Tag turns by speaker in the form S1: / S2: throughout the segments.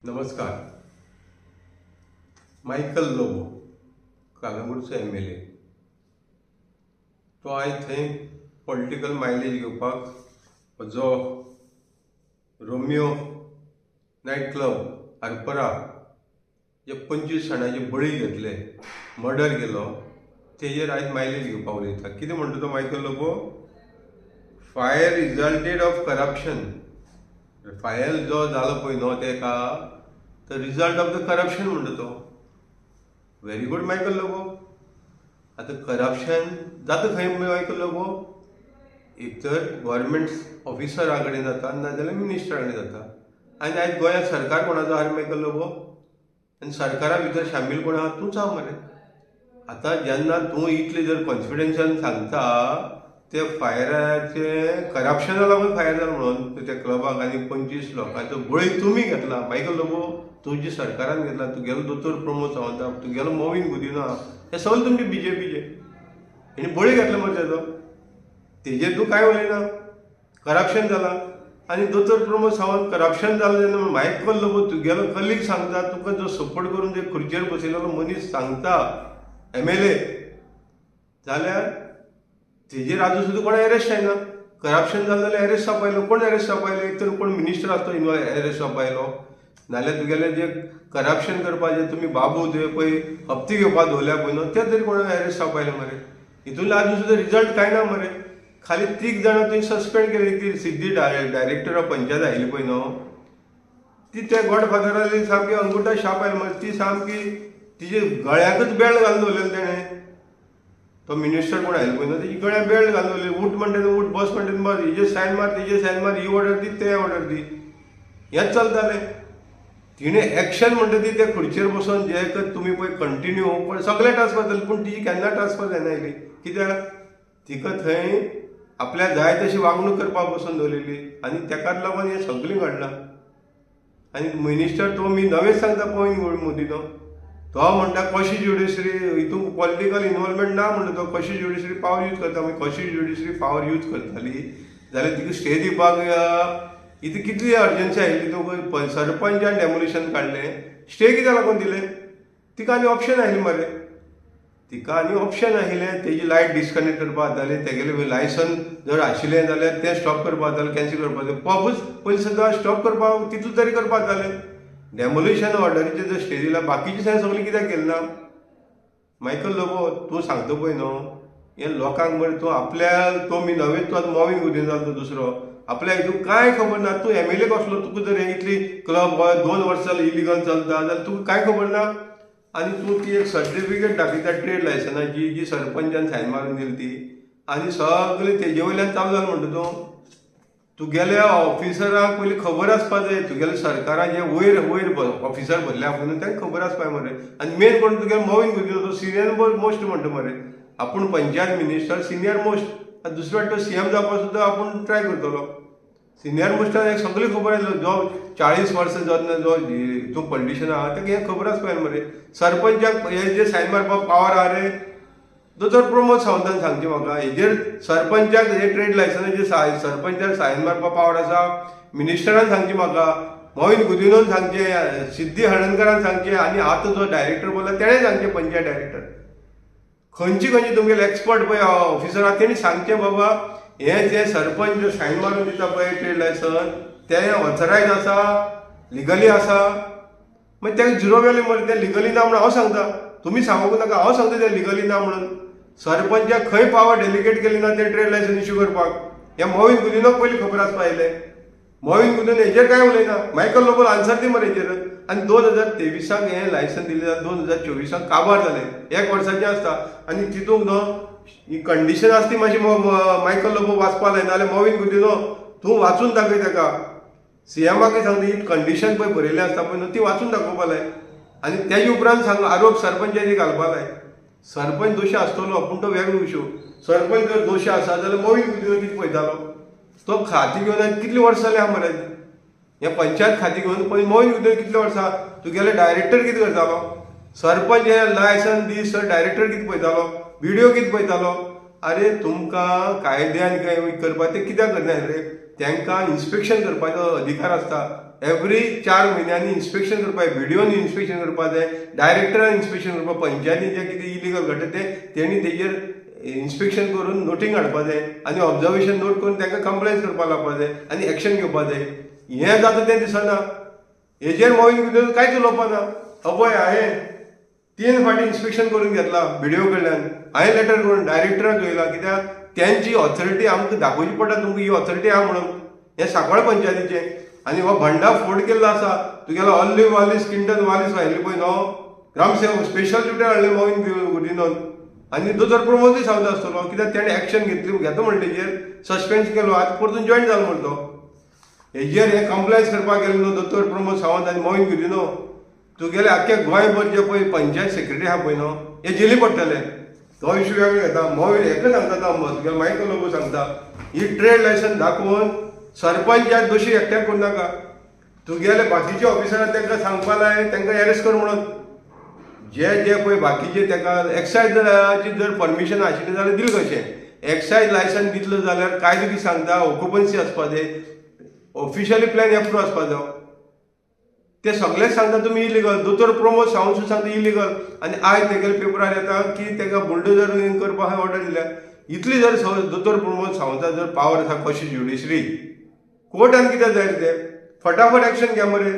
S1: नमस्कार. Michael Lobo कलंगूटचो MLA तो आयज थंय पॉलिटिकल मायलेज घेवपाक जो रोमियो नायट क्लब आरपरा जे 25 जाणांचे बळी घेतले, मर्डर केलो, तेजेर आयज मायलेज घेवपाक उलयता. कितें म्हणटा तो Michael Lobo? Fire resulted of corruption. Fire जो जालो पळय न्हू तेका तो रिजल्ट ऑफ द करप्शन म्हणटा तो. Very good Michael Lobo. आतां करप्शन जाता खंय मायकल लोबो? एक तर गव्हर्मेंट ऑफिसरा कडेन जाता नाजाल्यार मिनिस्टरा कडेन जाता. आनी आयज गोंयांत सरकार कोणाचो आहा मायकल लोबो? आनी सरकारा भितर शामील कोण आहा? तूंच आहा मरे. आतां जेन्ना तूं इतले जर कॉन्फिडन्सान सांगता ते फायराचे करप्शना लागून फायर जाला म्हणून त्या क्लबाक आनी 25 लोकांचो बळी तुमी घेतला मायकल लोबो. तुजी सरकारान घेतला. तुगेलो दोतोर प्रमोद सावंत, तुगेलो मोविन गुदिनो आहा, हे सगळे तुमचे BJPचे. हेणी बळी घेतला मरे तेजो. तेजेर तूं कांय उलयना. करप्शन जाला. आनी दोतोर प्रमोद सावंत करप्शन जालें जेन्ना मायकल लोबो तुगेलो कलीग सांगता, तुका जो सपोर्ट करून जे खुर्चेर बसयलेलो मनीस सांगता MLA, जाल्यार तेजेर आजून सुद्दां कोण अरेस्ट जायना. करप्शन जालें जाल्यार अरेस्ट जावपायलो. कोण अरेस्ट जावपायलो? एक तर कोण मिनिस्टर आसता अरेस्ट जावपायलो, नाल्यार तुगेलें जे करप्शन करपाचें तुमी बाबू जे पळय हप्ते घेवपाक दवरल्या पळय न्हू ते तरी कोण अरेस्ट जावपायलो मरे. हितून आजून सुद्दां रिजल्ट कांय ना मरे. खाली 3 जाणां थंय सस्पेंड केले. ती सिद्धी डायरेक्टर ऑफ पंचायत आयिल्ली पळय न्हू ती त्या गॉडफादराली सामकी अंगुठा शाप आयली मरे. ती सामकी तिजे गळ्याकच बेल्ट घालून दवरलेलें तेणें. तो मिनिस्टर कोण आयलो पळय न्हू तेजी गळ्याक बेल्ट घालून दवरलेली. उठ म्हणटा उठ, बस म्हणटा बस, हेजेर सायन मार, तेजेर सायन मार, ही ऑर्डर दी, ते ऑर्डर दी, हेंच चलतालें. तिणें एक्शन म्हणटा ती त्या खुर्चेर बसून जे तुमी पळय कंटिन्यू पण सगळे ट्रान्सफर जाले पूण तिजी केन्ना ट्रान्सफर जायना आयली. कित्याक? तिका थंय आपल्याक जाय तशी वागणूक करपाक बसून दवरलेली आनी तेकाच लागून हें सगळें घडलां. आनी मिनिस्टर तो मी नवेच सांगता पळय मोदीनो, तो म्हणटा कशी ज्युडिशरी हितून पॉलिटिकल इनवॉल्वमेंट ना म्हणटा तो. कशी ज्युडिशरी पावर यूज करता. मागीर कशी ज्युडिशरी पावर यूज करताली जाल्यार तिका स्टे दिवपाक इतली कितली अर्जन्सी आयिल्ली. तुका सरपंचान डेमोलिशन काडलें, स्टे कित्याक लागून दिलें? तिका आनी ऑप्शन आयलें मरे. तिका आनी ऑप्शन आशिल्लें तेजी लायट डिस्कनेक्ट करपाक जातालें, तेगेलें लायसन जर आशिल्लें जाल्यार तें स्टॉप करपाक जातालें, कॅन्सील करपाक जातालें. पबूच पयलीं सद्दां स्टॉप करपाक तितूंत तरी करपाक जातालें. डेमोलिशन ऑर्डरीचेर जर स्टे दिला बाकीची सगळीं कित्याक केली ना? मायकल लोबो तूं सांगता पळय न्हू हें लोकांक मरे तूं आपल्या तो मी नवेच तूं मोविन गुदिनो जालो तो दुसरो आपल्या हितून कांय खबर ना. तूं MLA कसलो? तुका जर इतली क्लब 2 वर्सां इलिगल चलता जाल्यार तुका कांय खबर ना. आनी तूं ती एक सर्टिफिकेट दाखयता ट्रेड लायसनाची जी सरपंचान सायन मारून दिली ती, आनी सगळें तेजे वयल्यान चालू जालें म्हणटा तूं. तुगेल्या ऑफिसरांक पयलीं खबर आसपा जाय. तुगेल्या सरकारान जे वयर वयर ऑफिसर भरल्या पळय तांकां खबर आसपाय मरे. आनी मेन कोण तुगेलो मोविन गुदिनो तो सिनियर मोस्ट म्हणटा मरे. आपूण पंचायत मिनिस्टर सिनियर मोस्ट. आतां दुसरो वाटतो CM जावपाक सुद्दां आपूण ट्राय करतलो. सिनियर मोस्टाक एक सगळी खबर आसलो. जो 40 वर्सां जो हितून पॉलिटिशन आहा ताका हें खबर आसपाय मरे. सरपंचाक हे जे सायन मारपाक पावर आहा रे दोतोर प्रमोद सावंतान सांगचें म्हाका. हेजेर सरपंचाक हे ट्रेड लायसनाचेर सरपंचाक सायन मारपाक पावर आसा. मिनिस्टरान सांगचें म्हाका, मोविन गुदिनोन सांगचें, सिद्धी हळदणकरान सांगचें, आनी आतां जो डायरेक्टर बोला तेणें सांगचें. पंचायत डायरेक्टर खंयची तुमगेले एक्सपर्ट पळय ऑफिसर आहा तेणी सांगचें बाबा हें जे सरपंच सायन मारून दिता पळय ट्रेड लायसन तें ऑथरायज आसा, लिगली आसा. मागीर तेका झिरो गेलें मरे. तें लिगली ना म्हणून हांव सांगता. तुमी सांगूंक नाका, हांव सांगता तें लिगली ना म्हणून. सरपंचाक खंय पावर डेलिगेट केली ना तें ट्रेड लायसन इश्यू करपाक. हें मोविन गुदिनोक पयलीं खबर आसपा आयलें. मोविन गुदिनो हेजेर कांय उलयना. मायकल लोबो आन्सर दी मरे हेजेर. आनी 2023 हें लायसन दिलें जाल्यार 2024 काबार जालें. 1 वर्साचें आसता. आनी तितूंक न्हू ही कंडिशन आसता ती मातशी मायकल लोबो वाचपा लाय. नाल्यार मोविन गुदिनो तूं वाचून दाखय ताका. CMाकय सांगता ही कंडिशन पळय बरयलें आसता पळय न्हू ती वाचून दाखोवपा लाय. आनी तेजे उपरांत सांग आरोप सरपंचाची घालपा लाय. सरपंच दोशी आसतलो पूण तो वेगळो इशू. सरपंच जर दोशी आसा जाल्यार मोविन गुदिनो कितें पळयतालो? तो खाती घेवन कितलीं वर्सां जालीं आहा मरे. हें पंचायत खाती घेवन पळय मोविन गुदिनो कितलीं वर्सां. तुगेले डायरेक्टर कितें करतालो? सरपंच हें लायसन दी सर डायरेक्टर कितें पळयतालो? व्हिडिओ कितें पळयतालो? अरे तुमकां कायद्यान काय करपा ते कित्याक करना रे? तांकां इन्स्पेक्शन करपाचो अधिकार आसता. एवरी 4 म्हयन्यांनी इन्स्पेक्शन करपाक जाय, व्हिडिओन इन्स्पेक्शन करपाक जाय, डायरेक्टरान इन्स्पेक्शन करपाक, पंचायतीन जें कितें इलिगल घडटा तें तेणी तेजेर इन्स्पेक्शन करून नोटींग हाडपाक जाय आनी ऑब्जर्वेशन नोट करून तांकां कंप्लेन करपाक लावपाक जाय आनी एक्शन घेवपाक जाय. हें जाता तें दिसना. हेजेर मोहीम कांयच उलोवपाना. अभय हांवें 3 फावटी इन्स्पेक्शन करून घेतला व्हिडिओ कडल्यान. हांवें लेटर करून डायरेक्टराक घेयला, कित्याक त्यांची ऑथॉरिटी आमकां दाखोवची पडटा तुमकां ही ऑथॉरिटी आहा म्हणून. हें सांकवाळ पंचायतीचें आनी हो भंडा फोड केल्लो आसा. तुगेलो ऑलिव्ह वालीस किंटन वालीस व्हायले पळय न्हू, ग्रामसेवक स्पेशल ड्युटी हाडले मोहीम गुडिनोन. आनी दोतोर प्रमोदूय सांगता आसतलो, कित्याक तेणें एक्शन घेता म्हण तेजेर सस्पेन्स केलो. आतां परतून जॉयन जालो म्हण तो. हेजेर हे कंप्लेन्स करपाक गेले न्हू दोतोर प्रमोद सावंत आनी मोहीम गुडिनो. तुगेले आख्खे गोंयभर जे पळय पंचायत सेक्रेटरी आहा पळय न्हू, हे जेली पडटले. तो इश्यू वेगळो घेता. मोहीम हेका सांगता तो तुगेलो मायकल लोबो सांगता, ही ट्रेड लायसन्स दाखोवन सरपंच ह्या दोशी एकट्याक करूं नाका. तुगेले बाकीचे ऑफिसरां तांकां सांगपा लाय, तांकां एरेस्ट कर म्हणून. जे पळय बाकीचे ताका एक्सायजाची जर परमिशन आशिल्लें जाल्यार दिलें कशें. एक्सायज लायसन्स दितलो जाल्यार कायदो कितें सांगता, ऑक्युपन्सी आसपा जाय, ऑफिशियली प्लॅन एप्रूव आसपा जाय. ते सगळेच सांगता तुमी इलिगल. दोतोर प्रमोद सावंत सुद्दां सांगता इलिगल. आनी आयज तेगेले पेपरार येता की ताका बुलडोजर करपाक ऑर्डर दिल्या. इतली जर दोतोर प्रमोद सावंताक जर पावर आसा कशी ज्युडिशरी, कोर्टान कितें जाय ते फटाफट एक्शन घे मरे.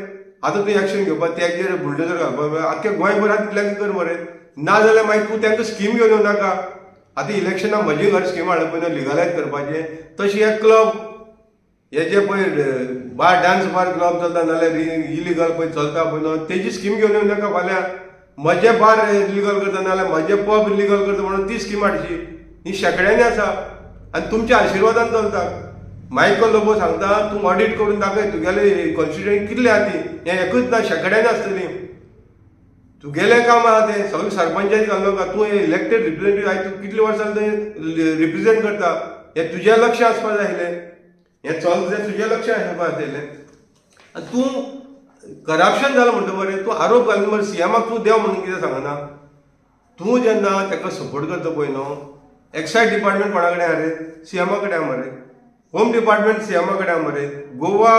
S1: आतां तूं एक्शन घेवपाक तेजेर बुलडोजर घालपाक आख्या गोंयभरात तितल्याक कर मरे. नाजाल्यार मागीर तूं तांकां स्कीम घेवन येवं नाका. आतां इलेक्शनाक म्हजी घर स्कीम हाडप पळय लिगलायज करपाचें, तशी हे क्लब हे जे पळय बार डान्स बार क्लब चलता नाल्यार इलिगल पळय चलता पळय न्हू, तेजी स्कीम घेवन येवं नाका. फाल्यां म्हजे बार इलिगल करता नाल्यार म्हजे पब इलिगल करता म्हणून ती स्कीम हाडची. ही शेकड्यांनी आसा आनी तुमच्या आशिर्वादान चलता. मायकल लोबो सांगता तूं ऑडिट करून दाखय तुगेले कॉन्स्टिट्युएंसी कितले आहा ती. हें एकूच ना, शेकड्यांनी आसतली. तुगेलें काम आहा तें सगळें सरपंचाक घालूं नाका. तूं इलेक्टेड रिप्रेझेंटेटिव्ह आयज तूं कितले वर्सां थंय रिप्रेझेंट करता, हें तुजें लक्ष आसपा जाय आसलें. हें चलता तें तुजें लक्ष आसपा जाय आसलें. आनी तूं करप्शन जालां म्हणटा मरे, तूं आरोप घालून मरे सीएमाक तूं देव म्हणून कितें सांगना. तूं जेन्ना ताका सपोर्ट करता पळय न्हू, एक्सायज डिपार्टमेंट कोणा कडेन आहा रे? सीएमा कडेन आहा मरे. होम डिपार्टमेंट सीएमा कडेन आहा मरे. गोवा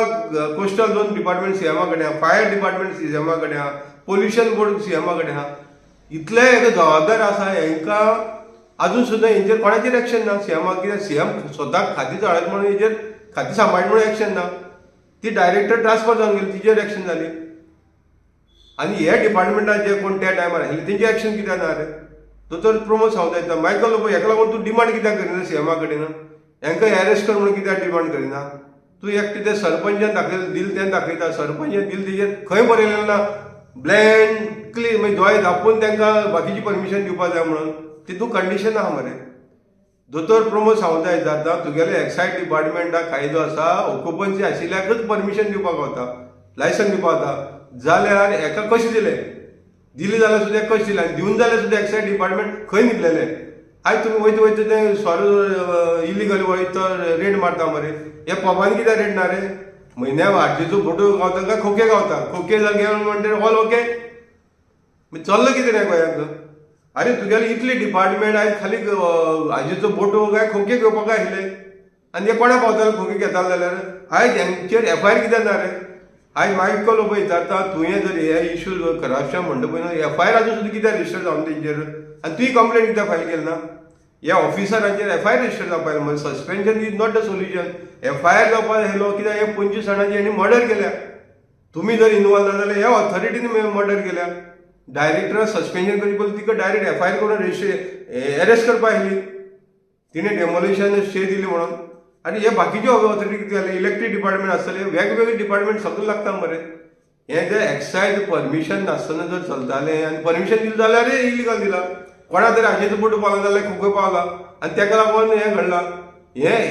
S1: कोस्टल झोन डिपार्टमेंट सीएमा कडेन आहा. फायर डिपार्टमेंट सीएमा कडेन आहा. पोल्युशन बोर्ड सीएमा कडेन आहा. इतले जबाबदार आसा, हांकां अजून सुद्दां हेंचेर कोणाचेर एक्शन ना. सीएमाक कितें सीएम स्वताक खाती चाळत म्हणून हेजेर खाती सांबाळ म्हणून एक्शन ना. ती डायरेक्टर ट्रान्सफर जावन गेली, तिचेर एक्शन जाली. आनी हे डिपार्टमेंटान जे कोण त्या टायमार आशिल्ले तेंचेर एक्शन कित्याक ना रे? दोतोर प्रमोद सावंत येता मायकल लोबो हेका लागून तूं डिमांड कित्याक करिना सीएमा कडेन? हांकां एरेस्ट कर म्हणून कित्याक डिमांड करिना? तूं एकटें तें सरपंचान दाखयलें दिल तें दाखयता. सरपंचान दिल तेजेर खंय बरयलेलें ना. ब्लँक क्लीन मागीर दोळे धापून तांकां बाकीची परमिशन दिवपाक जाय म्हणून. तितून कंडिशन आहा मरे. दोतोर प्रमोद सावंता येता तुगेले एक्सायज डिपार्टमेंटाक कायदो आसा, ऑक्युपन्सी आशिल्ल्याकच परमिशन दिवपाक गावता, लायसन दिवपाक जाता. जाल्यार हेका कशें दिलें? दिली जाल्यार सुद्दां कशें दिलें? आनी दिवन जाल्यार सुद्दां एक्सायज डिपार्टमेंट खंय न्हिदलेले? आयज तुमी वयता वयता तें सोरो इलिगल वयता रेड मारता मरे. हे पबांनी कित्याक रेड ना रे? म्हयन्याक हाडचेचो फोटो गावता काय खोके गावता? खोके जाले म्हणटा ऑल ओके. मागीर चल्लो कितें रे गोंयाक? अरे तुगेले इतले डिपार्टमेंट आयज खाली हाजेचो फोटो काय खोके घेवपाक आशिल्ले. आनी हे कोणा पावताले खोके घेताले जाल्यार? आयज हेंचेर एफआयआर कित्याक ना रे? आयज मायकल लोबो विचारता तुवें जर हे इश्यू करप्शन म्हणटा पळय एफआयआर आजून सुद्दां कित्याक रजिस्टर जावन तेंचेर? आनी तुवें कंप्लेंट कित्याक फायल केली ना? ह्या ऑफिसरांचेर एफआयआर रजिस्टर जावपाक जाय. Suspension is not the solution. FIR जावपाक आयलो कित्याक हे 25 जाणांची हेणी मर्डर केल्या. तुमी जर इनवॉल्व ना जाल्यार ह्या ऑथॉरिटीन मर्डर केल्या. डायरेक्टराक सस्पेन्शन करची पयलीं तिका डायरेक्ट एफआयआर करून एरेस्ट करपाक आयली. तिणें डेमोलिशन स्टे दिली म्हणून. आनी हे बाकीचे ऑथॉरिटी कितें जालें? इलेक्ट्रीक डिपार्टमेंट आसतले, वेगवेगळे डिपार्टमेंट सगळे लागता मरे. हें जर एक्सायज परमिशन नासतना जर चलतालें आनी परमिशन दिलें जाल्यार इलिगल दिलां. कोणा तरी हाजेचो फोटो पावला जाल्यार खोके पावला आनी ताका लागून हें घडलां. हें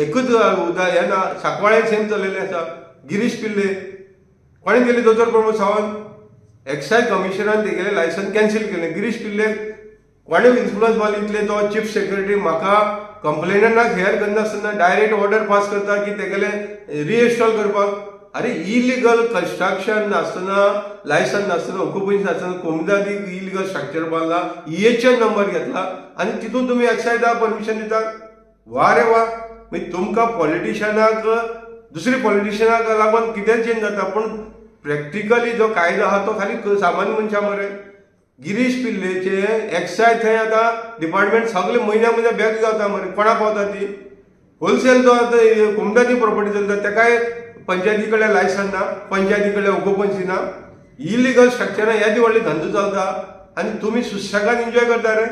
S1: एकूच हें ना. सांकवाळें सेम चललेलें आसा. गिरीश पिल्ले कोणें केली? दोतोर प्रमोद सावंत. एक्सायज कमिशनान तेगेलें लायसन कॅन्सील केलें. गिरीश पिल्ले कोणें इन्फ्लुअन्स मारली इतले तो चीफ सेक्रेटरी म्हाका कंप्लेनंटाक हेर करनासतना डायरेक्ट ऑर्डर पास करता की तेगेलें रिइन्स्टॉल करपाक. अरे इलिगल कन्स्ट्रक्शन नासतना, लायसन नासतना, ऑक्युपन्सी नासतना कोमदादी इलिगल स्ट्रक्चर बांदला, EHN नंबर घेतला आनी तितून तुमी एक्सायजाक परमिशन दितात. वा रे वा. मागीर तुमकां पॉलिटिशियनाक दुसरी पॉलिटिशियनाक लागून कितें चेंज जाता, पूण प्रॅक्टिकली जो कायदो आहा तो खाली सामान्य मनशा मरे. गिरीश पिल्लेचे एक्सायज थंय आतां डिपार्टमेंट सगळे म्हयन्या बॅग गावता मरे. कोणा पावता ती? होलसेल जो आतां कोमदाची प्रॉपर्टी चलता तेकाय पंचायती कडेन लायसन ना, पंचायती कडेन ओकुपन्सी ना, इलिगल स्ट्रक्चरां येदी व्हडली धंदो चलता आनी तुमी सुशेगाद एन्जॉय करता रे.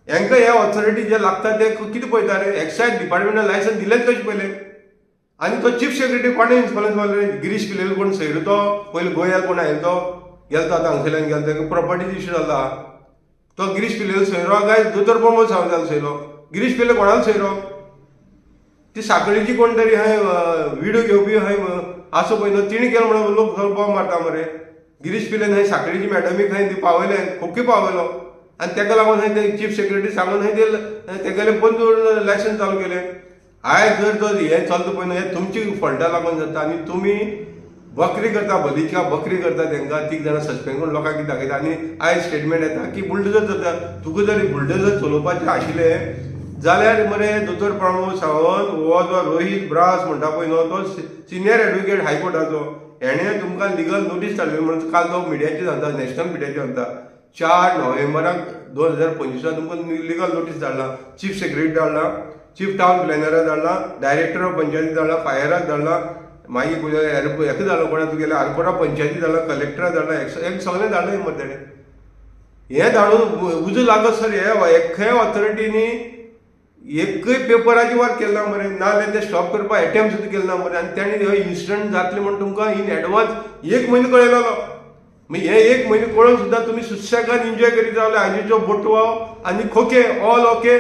S1: हांकां ह्या ऑथॉरिटी जे लागता ते कितें पळयता रे? एक्सायज डिपार्टमेंटान लायसन दिलेंच कशें पयलें? आनी तो चीफ सेक्रेटरी कोणें इन्फ्लुअन्स मारलो रे? गिरीश पिल्लेलो कोण सैरो तो पयलीं गोंयाक कोण आयलो तो गेलो आतां हांगसरल्यान गेलो तेका प्रॉपर्टी इश्यू जाला. तो गिरीश पिल्लेलो सैरो काय दोतोर प्रमोद सावंत जालो सैरो? गिरीश पिल्ले कोणालो सैरो? ती साखळीची कोण तरी हय व्हिडिओ घेवपी हय आसो पळय न्हू, तिणी केलो म्हणून लोक बोंब मारता मरे. गिरीश पिल्लेन हय साखळीची मॅडमीक हय ती पावयले, खोकी पावयलो आनी तेका लागून हय ते चीफ सेक्रेटरी सांगून हय तेगेले बंद लायसन चालू केलें. आयज जर तो हें चलता पळय न्हू, हें तुमची फॉल्टा लागून जाता आनी तुमी बकरी करता, भलीच्या बकरी करता तांकां. 3 जाणां सस्पेंड करून लोकांक कितें दाखयता आनी आयज स्टेटमेंट येता की बुलडोजर जाता. तुका जर बुलडोजर चलोवपाचें आशिल्लें जाल्यार मरे दोतोर प्रमोद सावंत हो जो रोहीत ब्रास म्हणटा पळय न्हू तो सिनियर एडवोकेट हायकोर्टाचो, हेणें तुमकां लिगल नोटीस धाडलेली म्हणून काल तो मिडियाचेर सांगता, नॅशनल मिडियाचेर सांगता 4 नोव्हेंबराक 2025 तुमकां लिगल नोटीस धाडला. चीफ सेक्रेटरी धाडला, चीफ टावन प्लॅनराक धाडला, डायरेक्टर ऑफ पंचायती धाडला, फायराक धाडला, मागीर हेका धाडलो कोणा तुगेले आरपोरा पंचायती धाडला, कलेक्टराक धाडला, एक सगळें धाडलें मरे तेणें. हें धाडून उजो लागत सर हे एक्या ऑथॉरिटीनी एकय पेपराची वार केलें ना मरे, नाजाल्यार ते स्टॉप करपाक एटेम्प्ट सुद्दां केलें ना मरे. आनी तेणी हो इन्सिडंट जातले म्हण तुमकां इन एडवान्स 1 म्हयनो कळयलो. मागीर हे 1 म्हयनो कळोवन सुद्दां तुमी सुशेगाद एन्जॉय करीत रावले. आजीचो बोटवाव आनी खोके ऑल ओके.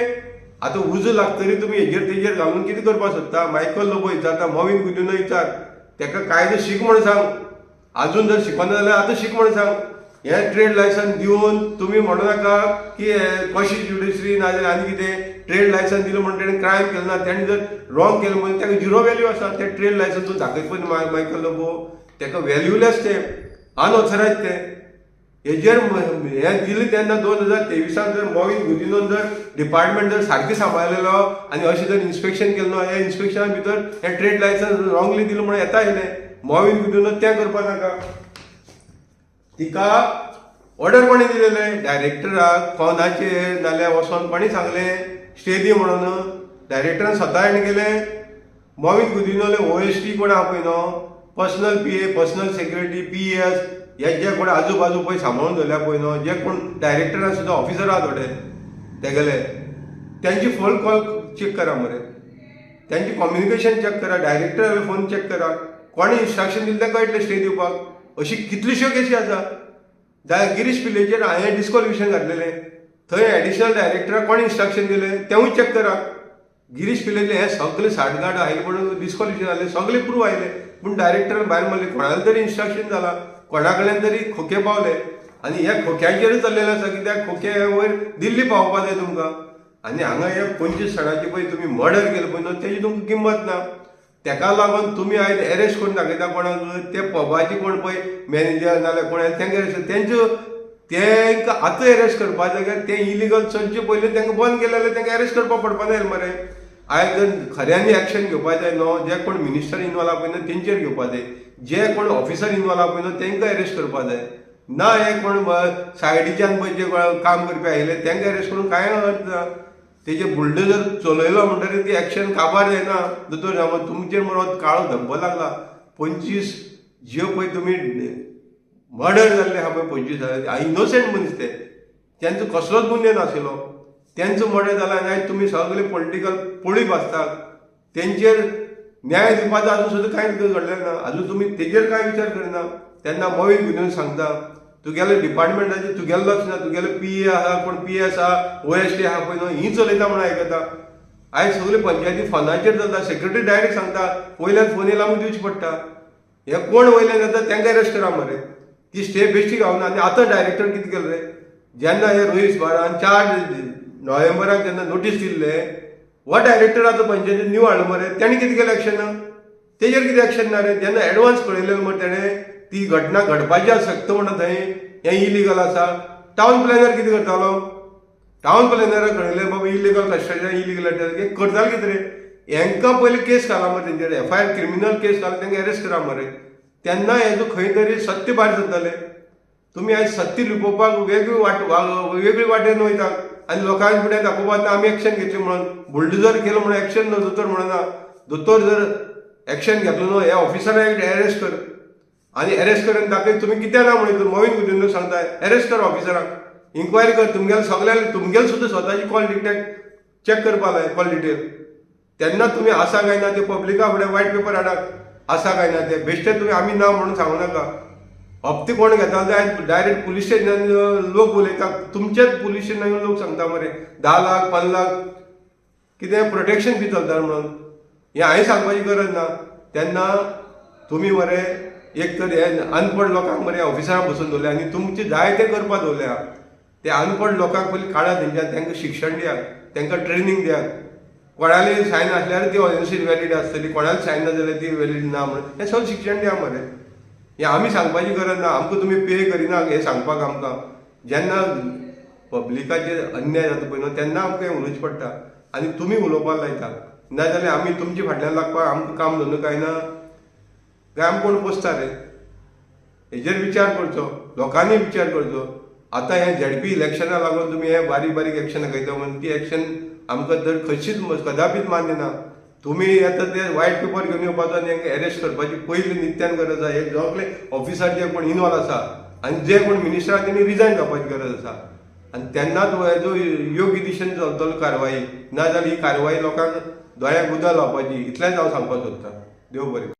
S1: आतां उजो लागतरी तुमी हेजेर तेजेर घालून कितें करपाक सोदता? मायकल लोबो विचारता, मॉविन गुदिनो विचार, तेका कायदो शीक म्हण सांग. आजून जर शिकना जाल्यार आतां शीक म्हण सांग. हें ट्रेड लायसन दिवन तुमी म्हणू नाका की कशी ज्युडिशरी नाजाल्यार आनी कितें. ट्रेड लायसन दिलें म्हणून तेणें क्रायम केलें ना, तेणें जर रॉंग केलें म्हणून तेका 0 व्हॅल्यू आसा. तें ट्रेड लायसन तूं दाखयत पळय मायकल लोबो, तेका व्हॅल्यूलेस तें अनऑथरायज तें. हेजेर हें दिलें तेन्ना 2023 जर मॉविन गुदिनोन जर डिपार्टमेंट जर सारकें सांबाळलेलो आनी अशें जर इन्स्पेक्शन केलें न्हू, हे इन्स्पेक्शना भितर हें ट्रेड लायसन रॉंगली दिलें म्हणून येता येयलें. मॉविन गुदिनोन तें करपाक नाका. तिका ऑर्डर कोणी दिलेलें? डायरेक्टराक फोनाचेर नाल्यार वचोन कोणी सांगलें स्टे दी म्हणून? डायरेक्टरान स्वता हाडून गेलें. मॉविन गुदिनोले OST कोण आहा पळय न्हू, personal PA, personal secretary, PS, हे जे कोण आजू बाजू पळय सांबाळून दवरल्या पळय न्हू, जे कोण डायरेक्टरान सुद्दां ऑफिसर आहा थोडे तेगेले, त्यांची फोन कॉल चेक करा मरे, त्यांची कम्युनिकेशन चेक करा, डायरेक्टर फोन चेक करा, कोणी इन्स्ट्रक्शन दिलें तें कळटलें स्टे दिवपाक. अशी कितल्योश्यो केसी आसा. गिरीश पिल्लेचेर हांवें डिस्क्वॉलिफिकेशन घातलेलें, थंय एडिशनल डायरेक्टराक कोणी इन्स्ट्रक्शन दिलें तेंवूय चेक करा. गिरीश पिल्लेले हे सगळे साठगाठ आयले म्हणून डिस्क्वॉलिफिकेशन जालें, सगळे प्रूव आयले, पूण डायरेक्टरान भायर मारले. कोणालें तरी इन्स्ट्रक्शन जाला, कोणा कडल्यान तरी खोके पावले आनी ह्या खोक्याचेर चल्लेलें आसा. कित्याक खोके वयर दिल्ली पावोवपा जाय तुमकां. आनी हांगा हे 25 जाणांची पळय तुमी मर्डर केलें पळय न्हू, तेजी तुमकां किंमत ना. तेका लागून तुमी आयज एरेस्ट करून दाखयता कोणाक? ते पबाची कोण पळय मॅनेजर नाल्यार कोण तेंका एरेस्ट, तेंकां आतां एरेस्ट करपा जाग्यार ते इलिगल चलचे पयलीं तेंकां बंद केलें जाल्यार तेंकां एरेस्ट करपाक पडपा जाय मरे. आयज जर खऱ्यांनी एक्शन घेवपा जाय न्हू, जे कोण मिनिस्टर इनवॉल्व आहा पळय न्हू तेंचेर घेवपा जाय, जे कोण ऑफिसर इनवॉल्व आहा पळय न्हू तेंकां एरेस्ट करपा जाय ना. हे कोण सायडीच्यान पळय जे काम करपी आयले तेंकां एरेस्ट करून कांय अर्थ ना. तेजे बुलडोजर चलयलो म्हणटकीर ती एक्शन काबार जायना. दोतोर सावंत तुमचेर मरो काळो धब्बो लागला. 25 ज्यो पळय तुमी मर्डर जाल्ले आहा पळय 25 इनोसेंट मनीस ते, तेंचो कसलोच गुन्हे नाशिल्लो, तेंचो मर्डर जाला आनी आयज तुमी सगळे पॉलिटिकल पोळी भाजतात. तेंचेर न्याय दिवपाचो आजून सुद्दां कांय घडलें ना. आजून तुमी तेजेर कांय विचार करिना. तेन्ना मॉविन गुदिनो सांगता तुगेले डिपार्टमेंटाचेर तुगेलें लक्ष ना. तुगेले PA आहा, कोण PS आहा, OST आहा पळय न्हू, ही चलयता म्हणून आयकता. आयज सगळे पंचायती फोनाचेर चलता. सेक्रेटरी डायरेक्ट सांगता वयल्यान फोन येयला लावून दिवचे पडटा. हे कोण वयल्यान येता तेंकां अरेस्ट करा मरे. ती स्टे बेश्टी गावना. आनी आतां डायरेक्टर कितें केलें रे, जेन्ना हे रोहीत बारान 4 नोव्हेंबराक जेन्ना नोटीस दिल्ले, हो डायरेक्टर आतां पंचायतीन न्यू हाडलो मरे, तेणी कितें केलें एक्शन ना? तेजेर कितें एक्शन ना रे? जेन्ना एडवान्स कळयलेलें मरे तेणें ती घटना घडपाची आसता म्हणटा थंय हें इलिगल आसा. टावन प्लॅनर कितें करतालो? टावन प्लॅनराक कळयलें बाबा इलिगल कन्स्ट्रक्शन इलिगल करतालो कितें रे? हांकां पयलीं केस घाला मरे तेंचेर FIR क्रिमिनल केस घाला तांकां अरेस्ट करा मरे तेन्ना हेजो खंय तरी सत्य भायर सरतलें तुमी आयज सत्य लिपोवपाक वेगळी वाटेन वयता आनी लोकांक फुडें दाखोवपाक आमी एक्शन घेतली म्हणून बुलडोजर केलो म्हणून एक्शन न्हू दोतोर म्हणना दोतोर जर एक्शन घेतलो न्हू ह्या ऑफिसराक अरेस्ट कर आनी अरेस्ट करून दाखय तुमी कित्याक ना म्हणून मोहीन गुदिंदर सांगताय अरेस्ट कर ऑफिसराक इन्क्वायरी कर तुमगेले सगळ्यांक तुमगेले सुद्दां स्वताची कॉल डिटेक्ट चेक करपा लाय कॉल डिटेल तेन्ना तुमी आसा काय ना ते पब्लिका फुडें वायट पेपर हाडात आसा काय ना ते बेश्टे तुमी आमी ना म्हणून सांगू नाका हप्ते कोण घेता जाय डायरेक्ट पुलीस स्टेशनान लोक उलयता तुमचेच पुलीस स्टेशनान लोक सांगता मरे 10 लाख 5 लाख कितें प्रोटेक्शन बी चलता म्हणून हें हांवें सांगपाची गरज ना तेन्ना तुमी मरे एक तर हे अनपड लोकांक मरे ऑफिसांत बसून दवरल्या आनी तुमचे जाय ते करपा दवरल्या ते अनपड लोकांक पयलीं काडा तेंच्यान तांकां शिक्षण दियात तांकां ट्रेनींग दियात कोणाली सायन आसल्यार ती ऑनर्सी वॅलीड आसतली कोणाली सायन ना जाल्यार ती वॅलीड ना म्हणून हें सगळें शिक्षण दिया मरे हें आमी सांगपाची गरज ना आमकां तुमी पे करिना हें सांगपाक आमकां जेन्ना पब्लिकाचेर अन्याय जाता पळय न्हू तेन्ना आमकां हें उलोवचें पडटा आनी तुमी उलोवपाक लायता नाजाल्यार आमी तुमचे फाटल्यान लागपाक आमकां काम धंदो काय ना काय आमी कोण पोसता रे हेजेर विचार करचो लोकांनी विचार करचो आतां हें ZP इलेक्शना लागून तुमी हें बारीक बारीक एक्शनां घेता म्हणून ती एक्शन आमकां तर खंयचीच कदापीच मान्य ना तुमी येता ते वायट पेपर घेवन येवपाचो आनी हांकां अरेस्ट करपाची पयली नित्यान गरज आसा हे सगळे ऑफिसार जे कोण इनवॉल्व आसा आनी जे कोण मिनिस्टर आसा तेणी रिजायन जावपाची गरज आसा आनी तेन्नाच हेजो योग्य दिशेन चलतलो कारवाई नाजाल्यार ही कारवाई लोकांक दोळ्याक उदक लावपाची इतलेंच हांव सांगपाक सोदतां देव बरें